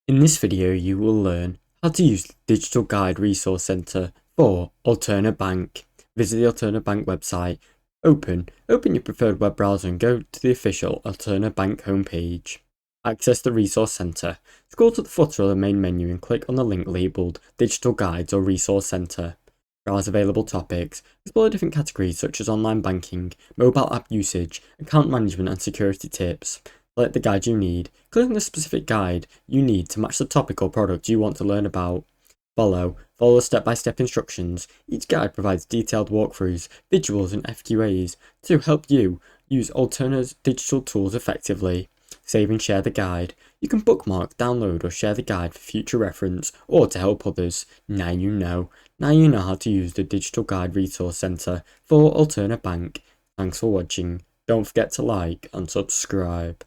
In this video you will learn how to use the Digital Guide Resource Center for Alterna Bank. Visit the Alterna Bank website, open your preferred web browser and go to the official Alterna Bank homepage. Access the Resource Center. Scroll to the footer of the main menu and click on the link labelled Digital Guides or Resource Center. Browse available topics, explore different categories such as online banking, mobile app usage, account management and security tips. Select the guide you need. Click on the specific guide you need to match the topic or product you want to learn about. Follow the step-by-step instructions. Each guide provides detailed walkthroughs, visuals and FQAs to help you use Alterna's digital tools effectively. Save and share the guide. You can bookmark, download or share the guide for future reference or to help others. Now you know how to use the Digital Guide Resource Center for Alterna Bank. Thanks for watching. Don't forget to like and subscribe.